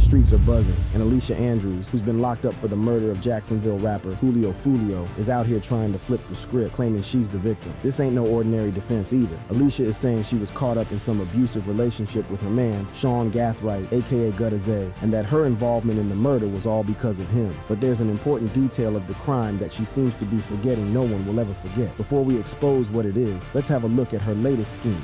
streets are buzzing, and Alicia Andrews, who's been locked up for the murder of Jacksonville rapper Foolio, is out here trying to flip the script, claiming she's the victim. This ain't no ordinary defense either. Alicia is saying she was caught up in some abusive relationship with her man, Sean Gathright, aka Gutta Zay, and that her involvement in the murder was all because of him. But there's an important detail of the crime that she seems to be forgetting no one will ever forget. Before we expose what it is, let's have a look at her latest scheme.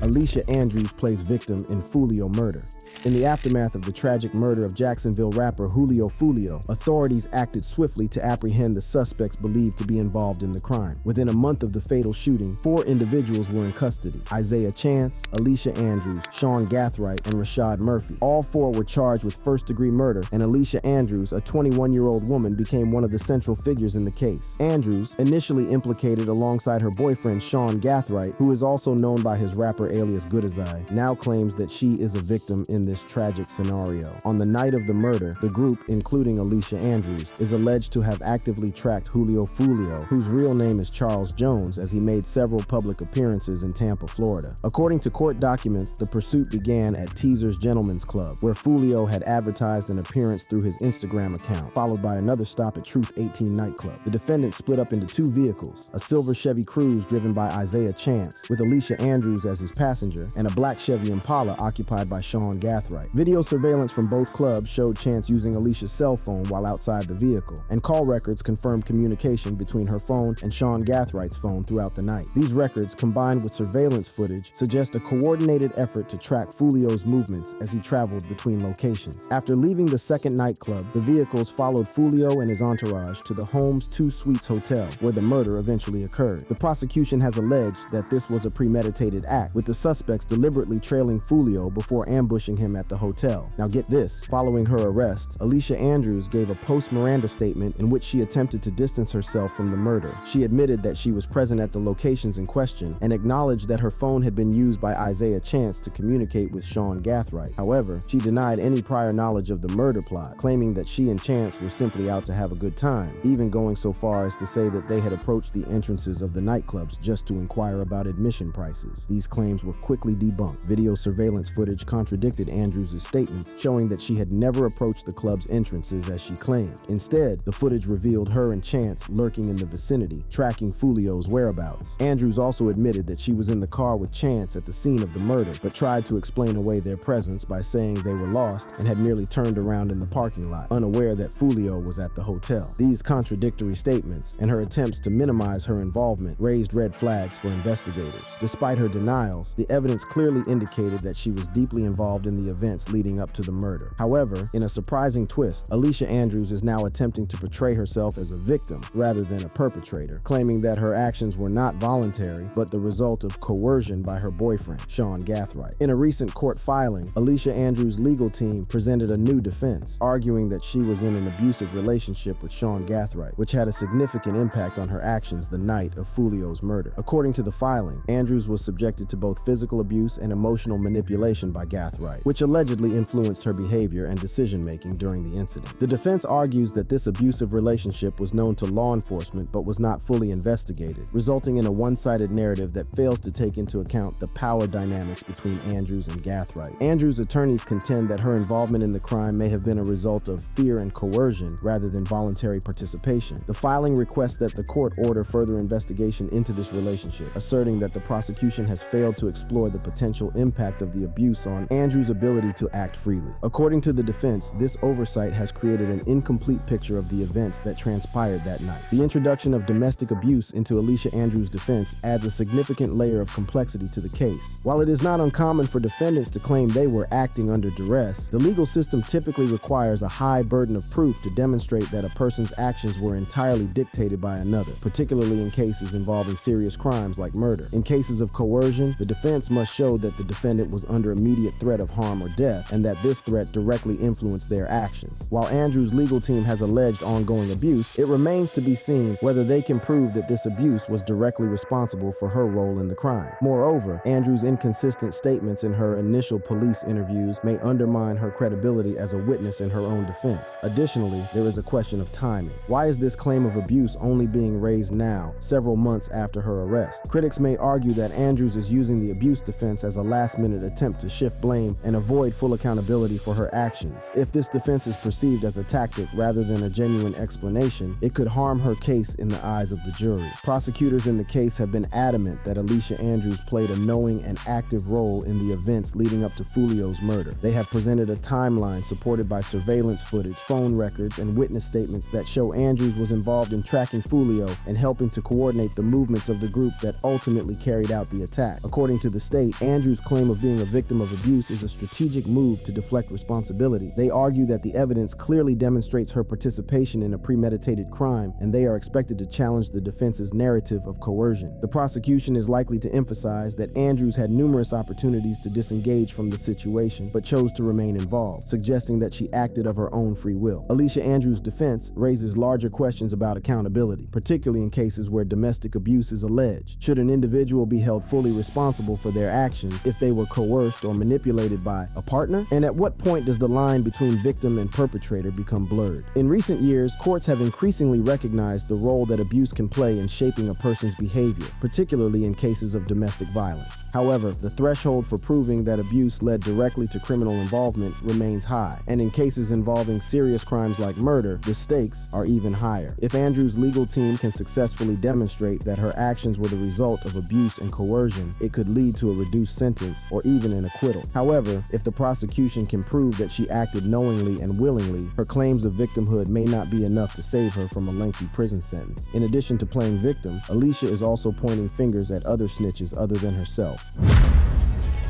Alicia Andrews plays victim in Foolio murder. In the aftermath of the tragic murder of Jacksonville rapper Foolio, authorities acted swiftly to apprehend the suspects believed to be involved in the crime. Within a month of the fatal shooting, 4 individuals were in custody: Isaiah Chance, Alicia Andrews, Sean Gathright, and Rashad Murphy. All 4 were charged with first-degree murder, and Alicia Andrews, a 21-year-old woman, became one of the central figures in the case. Andrews, initially implicated alongside her boyfriend Sean Gathright, who is also known by his rapper alias Gutta Zay, now claims that she is a victim in this tragic scenario. On the night of the murder, the group, including Alicia Andrews, is alleged to have actively tracked Foolio, whose real name is Charles Jones, as he made several public appearances in Tampa, Florida. According to court documents, the pursuit began at Teaser's Gentlemen's Club, where Foolio had advertised an appearance through his Instagram account, followed by another stop at Truth 18 nightclub. The defendants split up into 2 vehicles: a silver Chevy Cruze driven by Isaiah Chance, with Alicia Andrews as his passenger, and a black Chevy Impala occupied by Sean Gathright. Video surveillance from both clubs showed Chance using Alicia's cell phone while outside the vehicle, and call records confirmed communication between her phone and Sean Gathwright's phone throughout the night. These records, combined with surveillance footage, suggest a coordinated effort to track Foolio's movements as he traveled between locations. After leaving the second nightclub, the vehicles followed Foolio and his entourage to the Holmes 2 Suites Hotel, where the murder eventually occurred. The prosecution has alleged that this was a premeditated act, with the suspects deliberately trailing Foolio before ambushing him at the hotel. Now get this, following her arrest, Alicia Andrews gave a post-Miranda statement in which she attempted to distance herself from the murder. She admitted that she was present at the locations in question and acknowledged that her phone had been used by Isaiah Chance to communicate with Sean Gathright. However, she denied any prior knowledge of the murder plot, claiming that she and Chance were simply out to have a good time, even going so far as to say that they had approached the entrances of the nightclubs just to inquire about admission prices. These claims were quickly debunked. Video surveillance footage contradicted Andrews' statements, showing that she had never approached the club's entrances as she claimed. Instead, the footage revealed her and Chance lurking in the vicinity, tracking Foolio's whereabouts. Andrews also admitted that she was in the car with Chance at the scene of the murder, but tried to explain away their presence by saying they were lost and had merely turned around in the parking lot, unaware that Foolio was at the hotel. These contradictory statements and her attempts to minimize her involvement raised red flags for investigators. Despite her denials, the evidence clearly indicated that she was deeply involved in the events leading up to the murder. However, in a surprising twist, Alicia Andrews is now attempting to portray herself as a victim rather than a perpetrator, claiming that her actions were not voluntary, but the result of coercion by her boyfriend, Sean Gathright. In a recent court filing, Alicia Andrews' legal team presented a new defense, arguing that she was in an abusive relationship with Sean Gathright, which had a significant impact on her actions the night of Foolio's murder. According to the filing, Andrews was subjected to both physical abuse and emotional manipulation by Gathright, which allegedly influenced her behavior and decision-making during the incident. The defense argues that this abusive relationship was known to law enforcement but was not fully investigated, resulting in a one-sided narrative that fails to take into account the power dynamics between Andrews and Gathright. Andrews' attorneys contend that her involvement in the crime may have been a result of fear and coercion rather than voluntary participation. The filing requests that the court order further investigation into this relationship, asserting that the prosecution has failed to explore the potential impact of the abuse on Andrews' ability to act freely. According to the defense, this oversight has created an incomplete picture of the events that transpired that night. The introduction of domestic abuse into Alicia Andrews' defense adds a significant layer of complexity to the case. While it is not uncommon for defendants to claim they were acting under duress, the legal system typically requires a high burden of proof to demonstrate that a person's actions were entirely dictated by another, particularly in cases involving serious crimes like murder. In cases of coercion, the defense must show that the defendant was under immediate threat of harm or death, and that this threat directly influenced their actions. While Andrews' legal team has alleged ongoing abuse, it remains to be seen whether they can prove that this abuse was directly responsible for her role in the crime. Moreover, Andrews' inconsistent statements in her initial police interviews may undermine her credibility as a witness in her own defense. Additionally, there is a question of timing. Why is this claim of abuse only being raised now, several months after her arrest? Critics may argue that Andrews is using the abuse defense as a last-minute attempt to shift blame and avoid full accountability for her actions. If this defense is perceived as a tactic rather than a genuine explanation, it could harm her case in the eyes of the jury. Prosecutors in the case have been adamant that Alicia Andrews played a knowing and active role in the events leading up to Foolio's murder. They have presented a timeline supported by surveillance footage, phone records, and witness statements that show Andrews was involved in tracking Foolio and helping to coordinate the movements of the group that ultimately carried out the attack. According to the state, Andrews' claim of being a victim of abuse is a strategic move to deflect responsibility. They argue that the evidence clearly demonstrates her participation in a premeditated crime, and they are expected to challenge the defense's narrative of coercion. The prosecution is likely to emphasize that Andrews had numerous opportunities to disengage from the situation, but chose to remain involved, suggesting that she acted of her own free will. Alicia Andrews' defense raises larger questions about accountability, particularly in cases where domestic abuse is alleged. Should an individual be held fully responsible for their actions if they were coerced or manipulated by a partner? And at what point does the line between victim and perpetrator become blurred? In recent years, courts have increasingly recognized the role that abuse can play in shaping a person's behavior, particularly in cases of domestic violence. However, the threshold for proving that abuse led directly to criminal involvement remains high, and in cases involving serious crimes like murder, the stakes are even higher. If Andrews' legal team can successfully demonstrate that her actions were the result of abuse and coercion, it could lead to a reduced sentence or even an acquittal. However, if the prosecution can prove that she acted knowingly and willingly, her claims of victimhood may not be enough to save her from a lengthy prison sentence. In addition to playing victim, Alicia is also pointing fingers at other snitches other than herself.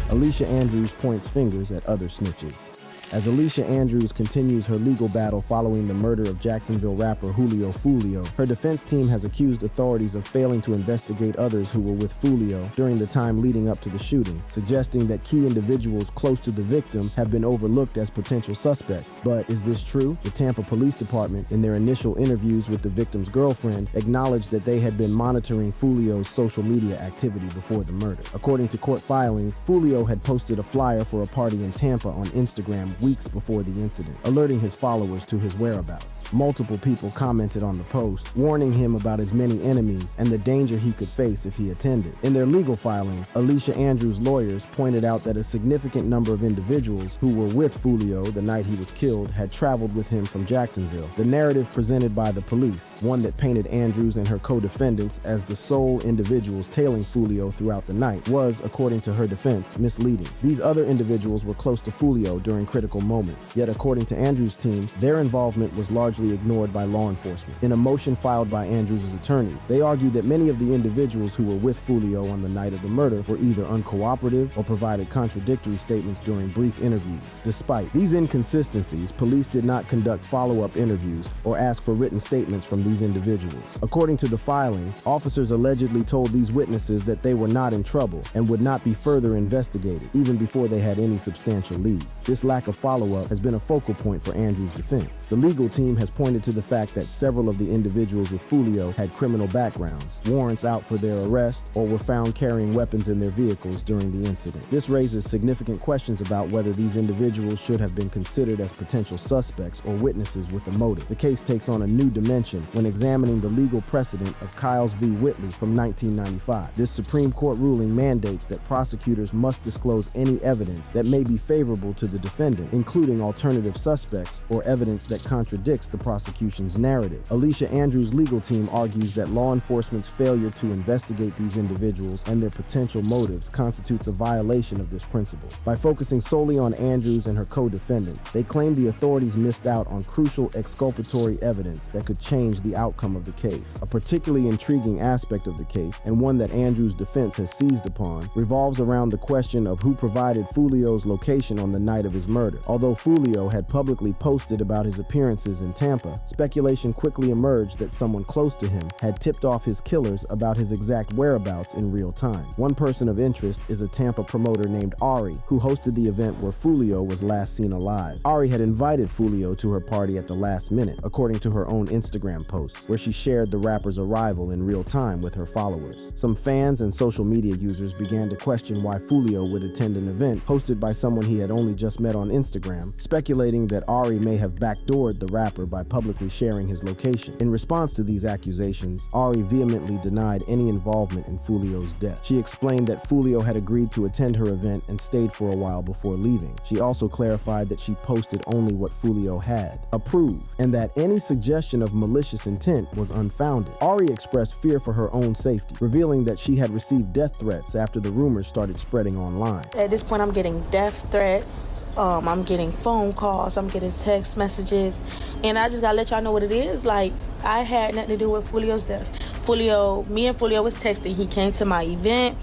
Alicia Andrews points fingers at other snitches. As Alicia Andrews continues her legal battle following the murder of Jacksonville rapper Foolio, her defense team has accused authorities of failing to investigate others who were with Foolio during the time leading up to the shooting, suggesting that key individuals close to the victim have been overlooked as potential suspects. But is this true? The Tampa Police Department, in their initial interviews with the victim's girlfriend, acknowledged that they had been monitoring Foolio's social media activity before the murder. According to court filings, Foolio had posted a flyer for a party in Tampa on Instagram weeks before the incident, alerting his followers to his whereabouts. Multiple people commented on the post, warning him about his many enemies and the danger he could face if he attended. In their legal filings, Alicia Andrews' lawyers pointed out that a significant number of individuals who were with Foolio the night he was killed had traveled with him from Jacksonville. The narrative presented by the police, one that painted Andrews and her co-defendants as the sole individuals tailing Foolio throughout the night, was, according to her defense, misleading. These other individuals were close to Foolio during critical moments, yet according to Andrews' team, their involvement was largely ignored by law enforcement. In a motion filed by Andrews' attorneys, they argued that many of the individuals who were with Foolio on the night of the murder were either uncooperative or provided contradictory statements during brief interviews. Despite these inconsistencies, police did not conduct follow-up interviews or ask for written statements from these individuals. According to the filings, officers allegedly told these witnesses that they were not in trouble and would not be further investigated, even before they had any substantial leads. This lack of follow-up has been a focal point for Andrews' defense. The legal team has pointed to the fact that several of the individuals with Foolio had criminal backgrounds, warrants out for their arrest, or were found carrying weapons in their vehicles during the incident. This raises significant questions about whether these individuals should have been considered as potential suspects or witnesses with a motive. The case takes on a new dimension when examining the legal precedent of Kyles v. Whitley from 1995. This Supreme Court ruling mandates that prosecutors must disclose any evidence that may be favorable to the defendant, including alternative suspects or evidence that contradicts the prosecution's narrative. Alicia Andrews' legal team argues that law enforcement's failure to investigate these individuals and their potential motives constitutes a violation of this principle. By focusing solely on Andrews and her co-defendants, they claim the authorities missed out on crucial exculpatory evidence that could change the outcome of the case. A particularly intriguing aspect of the case, and one that Andrews' defense has seized upon, revolves around the question of who provided Foolio's location on the night of his murder. Although Foolio had publicly posted about his appearances in Tampa, speculation quickly emerged that someone close to him had tipped off his killers about his exact whereabouts in real time. One person of interest is a Tampa promoter named Ari, who hosted the event where Foolio was last seen alive. Ari had invited Foolio to her party at the last minute, according to her own Instagram posts, where she shared the rapper's arrival in real time with her followers. Some fans and social media users began to question why Foolio would attend an event hosted by someone he had only just met on Instagram Instagram, speculating that Ari may have backdoored the rapper by publicly sharing his location. In response to these accusations, Ari vehemently denied any involvement in Foolio's death. She explained that Foolio had agreed to attend her event and stayed for a while before leaving. She also clarified that she posted only what Foolio had approved, and that any suggestion of malicious intent was unfounded. Ari expressed fear for her own safety, revealing that she had received death threats after the rumors started spreading online. At this point, I'm getting death threats. I'm getting phone calls. I'm getting text messages. And I just gotta let y'all know what it is. Like, I had nothing to do with Foolio's death. Me and Foolio was texting. He came to my event.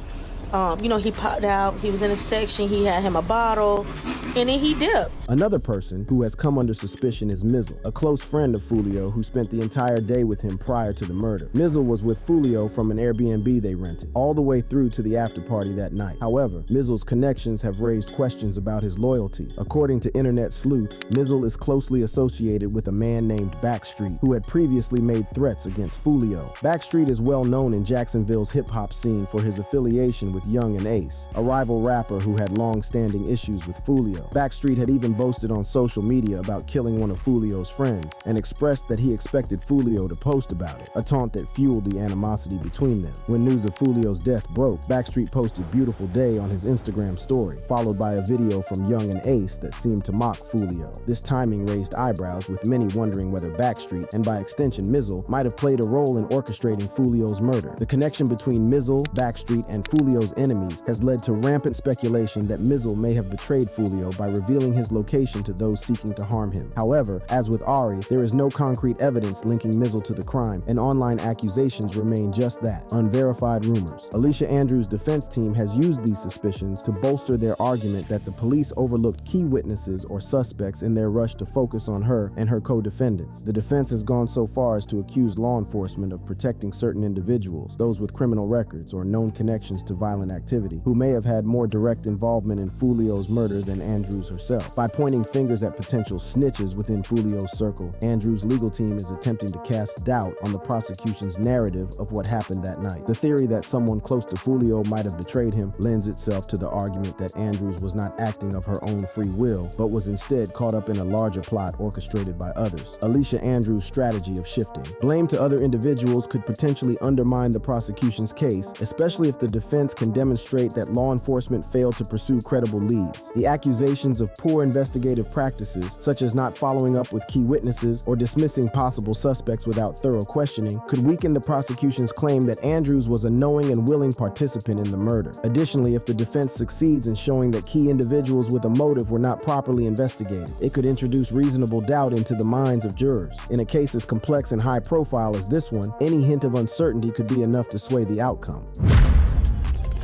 He popped out. He was in a section. He had him a bottle. And then he dipped. Another person who has come under suspicion is Mizzle, a close friend of Foolio who spent the entire day with him prior to the murder. Mizzle was with Foolio from an Airbnb they rented, all the way through to the after party that night. However, Mizzle's connections have raised questions about his loyalty. According to internet sleuths, Mizzle is closely associated with a man named Backstreet, who had previously made threats against Foolio. Backstreet is well known in Jacksonville's hip-hop scene for his affiliation with Young and Ace, a rival rapper who had long-standing issues with Foolio. Backstreet had even boasted on social media about killing one of Foolio's friends and expressed that he expected Foolio to post about it, a taunt that fueled the animosity between them. When news of Foolio's death broke, Backstreet posted "Beautiful Day" on his Instagram story, followed by a video from Young and Ace that seemed to mock Foolio. This timing raised eyebrows, with many wondering whether Backstreet, and by extension Mizzle, might have played a role in orchestrating Foolio's murder. The connection between Mizzle, Backstreet, and Foolio's enemies has led to rampant speculation that Mizzle may have betrayed Foolio by revealing his location to those seeking to harm him. However, as with Ari, there is no concrete evidence linking Mizzle to the crime, and online accusations remain just that, unverified rumors. Alicia Andrews' defense team has used these suspicions to bolster their argument that the police overlooked key witnesses or suspects in their rush to focus on her and her co-defendants. The defense has gone so far as to accuse law enforcement of protecting certain individuals, those with criminal records or known connections to violent activity, who may have had more direct involvement in Foolio's murder than Andrews herself. By pointing fingers at potential snitches within Foolio's circle, Andrews' legal team is attempting to cast doubt on the prosecution's narrative of what happened that night. The theory that someone close to Foolio might have betrayed him lends itself to the argument that Andrews was not acting of her own free will, but was instead caught up in a larger plot orchestrated by others. Alicia Andrews' strategy of shifting blame to other individuals could potentially undermine the prosecution's case, especially if the defense can demonstrate that law enforcement failed to pursue credible leads. The accusations of poor investigative practices, such as not following up with key witnesses or dismissing possible suspects without thorough questioning, could weaken the prosecution's claim that Andrews was a knowing and willing participant in the murder. Additionally, if the defense succeeds in showing that key individuals with a motive were not properly investigated, it could introduce reasonable doubt into the minds of jurors. In a case as complex and high profile as this one, any hint of uncertainty could be enough to sway the outcome.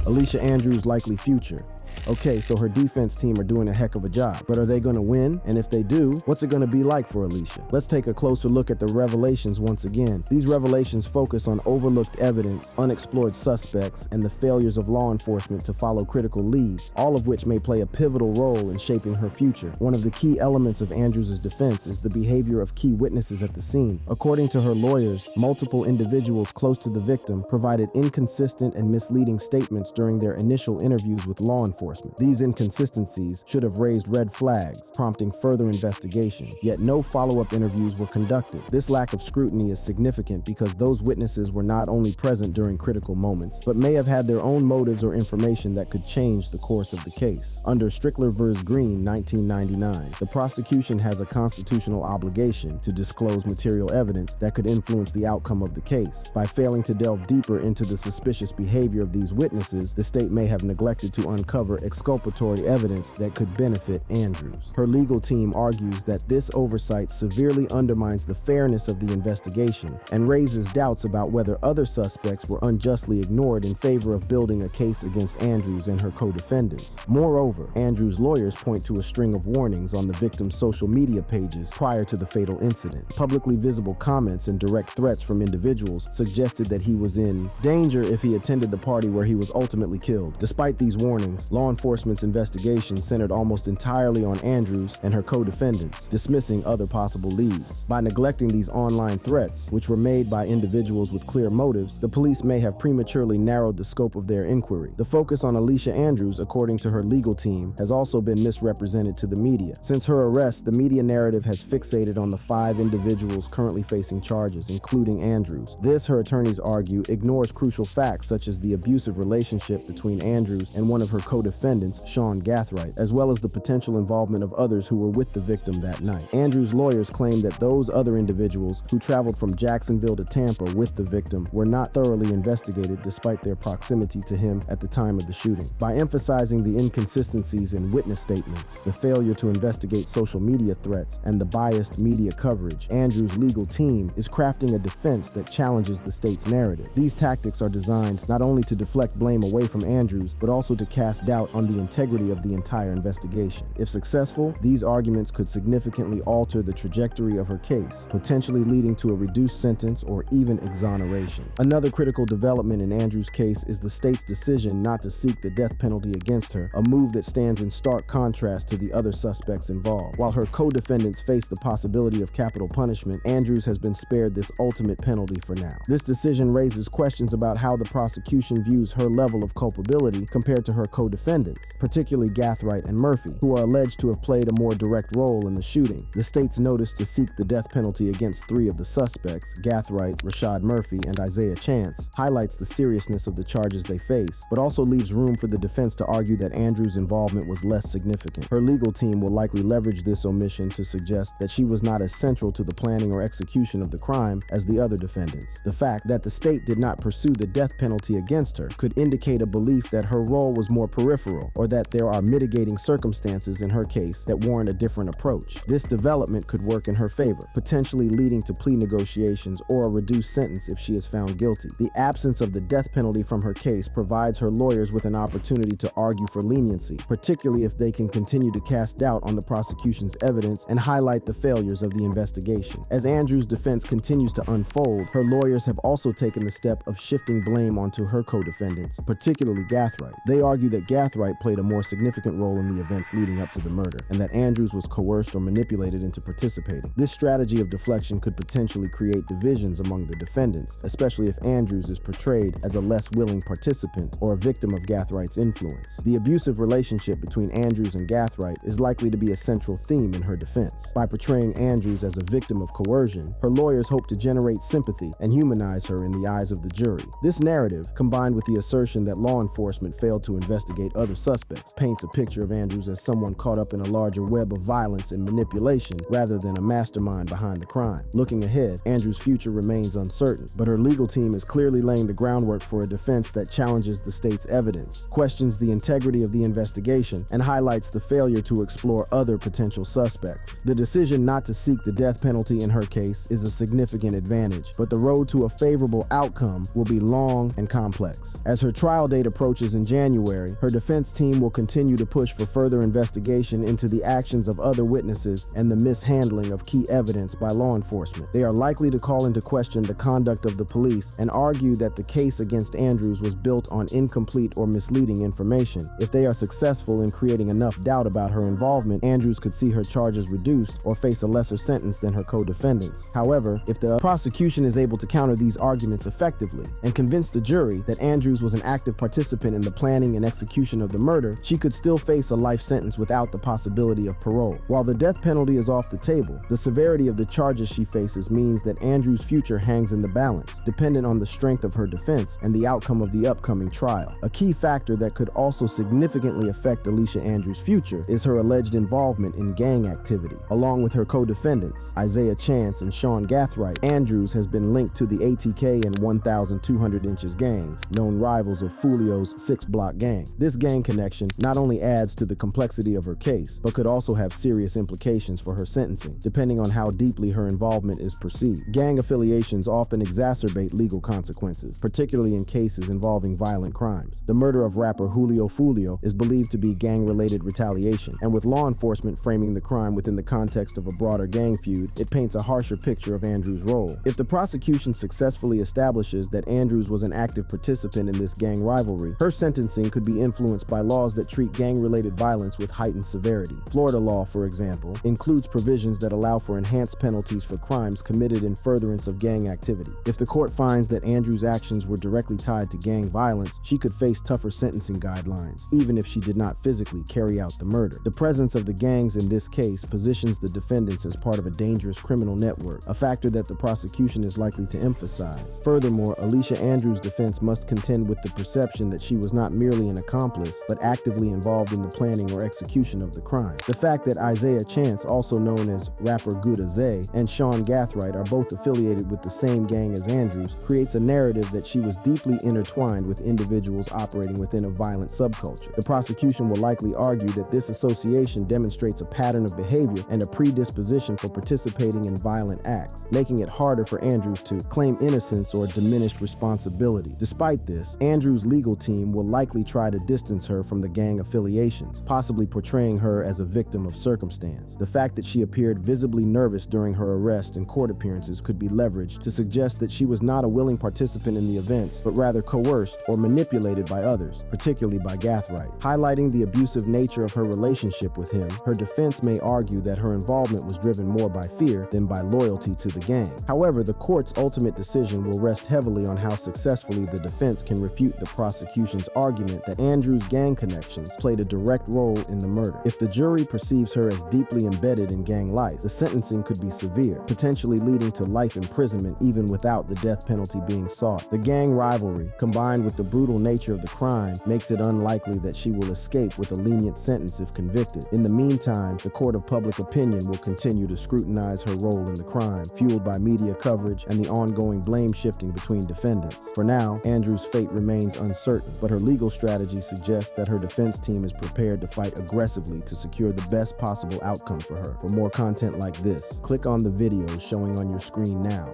Alicia Andrews' likely future. Okay, so her defense team are doing a heck of a job, but are they going to win? And if they do, what's it going to be like for Alicia? Let's take a closer look at the revelations once again. These revelations focus on overlooked evidence, unexplored suspects, and the failures of law enforcement to follow critical leads, all of which may play a pivotal role in shaping her future. One of the key elements of Andrews' defense is the behavior of key witnesses at the scene. According to her lawyers, multiple individuals close to the victim provided inconsistent and misleading statements during their initial interviews with law enforcement. These inconsistencies should have raised red flags, prompting further investigation, yet no follow-up interviews were conducted. This lack of scrutiny is significant because those witnesses were not only present during critical moments, but may have had their own motives or information that could change the course of the case. Under Strickler v. Green, 1999, the prosecution has a constitutional obligation to disclose material evidence that could influence the outcome of the case. By failing to delve deeper into the suspicious behavior of these witnesses, the state may have neglected to uncover exculpatory evidence that could benefit Andrews. Her legal team argues that this oversight severely undermines the fairness of the investigation and raises doubts about whether other suspects were unjustly ignored in favor of building a case against Andrews and her co-defendants. Moreover, Andrews' lawyers point to a string of warnings on the victim's social media pages prior to the fatal incident. Publicly visible comments and direct threats from individuals suggested that he was in danger if he attended the party where he was ultimately killed. Despite these warnings, law law enforcement's investigation centered almost entirely on Andrews and her co-defendants, dismissing other possible leads. By neglecting these online threats, which were made by individuals with clear motives, the police may have prematurely narrowed the scope of their inquiry. The focus on Alicia Andrews, according to her legal team, has also been misrepresented to the media. Since her arrest, the media narrative has fixated on the 5 individuals currently facing charges, including Andrews. This, her attorneys argue, ignores crucial facts such as the abusive relationship between Andrews and one of her co-defendants, Sean Gathright, as well as the potential involvement of others who were with the victim that night. Andrews' lawyers claim that those other individuals who traveled from Jacksonville to Tampa with the victim were not thoroughly investigated despite their proximity to him at the time of the shooting. By emphasizing the inconsistencies in witness statements, the failure to investigate social media threats, and the biased media coverage, Andrews' legal team is crafting a defense that challenges the state's narrative. These tactics are designed not only to deflect blame away from Andrews, but also to cast doubt on the integrity of the entire investigation. If successful, these arguments could significantly alter the trajectory of her case, potentially leading to a reduced sentence or even exoneration. Another critical development in Andrews' case is the state's decision not to seek the death penalty against her, a move that stands in stark contrast to the other suspects involved. While her co-defendants face the possibility of capital punishment, Andrews has been spared this ultimate penalty for now. This decision raises questions about how the prosecution views her level of culpability compared to her co-defendants, particularly Gathright and Murphy, who are alleged to have played a more direct role in the shooting. The state's notice to seek the death penalty against 3 of the suspects, Gathright, Rashad Murphy, and Isaiah Chance, highlights the seriousness of the charges they face, but also leaves room for the defense to argue that Andrews' involvement was less significant. Her legal team will likely leverage this omission to suggest that she was not as central to the planning or execution of the crime as the other defendants. The fact that the state did not pursue the death penalty against her could indicate a belief that her role was more peripheral, or that there are mitigating circumstances in her case that warrant a different approach. This development could work in her favor, potentially leading to plea negotiations or a reduced sentence if she is found guilty. The absence of the death penalty from her case provides her lawyers with an opportunity to argue for leniency, particularly if they can continue to cast doubt on the prosecution's evidence and highlight the failures of the investigation. As Andrews' defense continues to unfold, her lawyers have also taken the step of shifting blame onto her co-defendants, particularly Gathright. They argue that Gathright played a more significant role in the events leading up to the murder, and that Andrews was coerced or manipulated into participating. This strategy of deflection could potentially create divisions among the defendants, especially if Andrews is portrayed as a less willing participant or a victim of Gathwright's influence. The abusive relationship between Andrews and Gathright is likely to be a central theme in her defense. By portraying Andrews as a victim of coercion, her lawyers hope to generate sympathy and humanize her in the eyes of the jury. This narrative, combined with the assertion that law enforcement failed to investigate other suspects, paints a picture of Andrews as someone caught up in a larger web of violence and manipulation rather than a mastermind behind the crime. Looking ahead, Andrews' future remains uncertain, but her legal team is clearly laying the groundwork for a defense that challenges the state's evidence, questions the integrity of the investigation, and highlights the failure to explore other potential suspects. The decision not to seek the death penalty in her case is a significant advantage, but the road to a favorable outcome will be long and complex. As her trial date approaches in January, her defense team will continue to push for further investigation into the actions of other witnesses and the mishandling of key evidence by law enforcement. They are likely to call into question the conduct of the police and argue that the case against Andrews was built on incomplete or misleading information. If they are successful in creating enough doubt about her involvement, Andrews could see her charges reduced or face a lesser sentence than her co-defendants. However, if the prosecution is able to counter these arguments effectively and convince the jury that Andrews was an active participant in the planning and execution of the murder, she could still face a life sentence without the possibility of parole. While the death penalty is off the table, the severity of the charges she faces means that Andrews' future hangs in the balance, dependent on the strength of her defense and the outcome of the upcoming trial. A key factor that could also significantly affect Alicia Andrews' future is her alleged involvement in gang activity. Along with her co-defendants, Isaiah Chance and Sean Gathright, Andrews has been linked to the ATK and 1,200 Inches gangs, known rivals of Foolio's 6 Block gang. This gang connection not only adds to the complexity of her case, but could also have serious implications for her sentencing, depending on how deeply her involvement is perceived. Gang affiliations often exacerbate legal consequences, particularly in cases involving violent crimes. The murder of rapper Foolio is believed to be gang-related retaliation, and with law enforcement framing the crime within the context of a broader gang feud, it paints a harsher picture of Andrews' role. If the prosecution successfully establishes that Andrews was an active participant in this gang rivalry, her sentencing could be influenced influenced by laws that treat gang-related violence with heightened severity. Florida law, for example, includes provisions that allow for enhanced penalties for crimes committed in furtherance of gang activity. If the court finds that Andrews' actions were directly tied to gang violence, she could face tougher sentencing guidelines, even if she did not physically carry out the murder. The presence of the gangs in this case positions the defendants as part of a dangerous criminal network, a factor that the prosecution is likely to emphasize. Furthermore, Alicia Andrews' defense must contend with the perception that she was not merely an accomplice, but actively involved in the planning or execution of the crime. The fact that Isaiah Chance, also known as rapper Good Azay, and Sean Gathright are both affiliated with the same gang as Andrews creates a narrative that she was deeply intertwined with individuals operating within a violent subculture. The prosecution will likely argue that this association demonstrates a pattern of behavior and a predisposition for participating in violent acts, making it harder for Andrews to claim innocence or diminished responsibility. Despite this, Andrews' legal team will likely try to distance her from the gang affiliations, possibly portraying her as a victim of circumstance. The fact that she appeared visibly nervous during her arrest and court appearances could be leveraged to suggest that she was not a willing participant in the events, but rather coerced or manipulated by others, particularly by Gathright. Highlighting the abusive nature of her relationship with him, her defense may argue that her involvement was driven more by fear than by loyalty to the gang. However, the court's ultimate decision will rest heavily on how successfully the defense can refute the prosecution's argument that Andrews' gang connections played a direct role in the murder. If the jury perceives her as deeply embedded in gang life, the sentencing could be severe, potentially leading to life imprisonment even without the death penalty being sought. The gang rivalry, combined with the brutal nature of the crime, makes it unlikely that she will escape with a lenient sentence if convicted. In the meantime, the court of public opinion will continue to scrutinize her role in the crime, fueled by media coverage and the ongoing blame shifting between defendants. For now, Andrews' fate remains uncertain, but her legal strategy suggests that her defense team is prepared to fight aggressively to secure the best possible outcome for her. For more content like this, click on the videos showing on your screen now.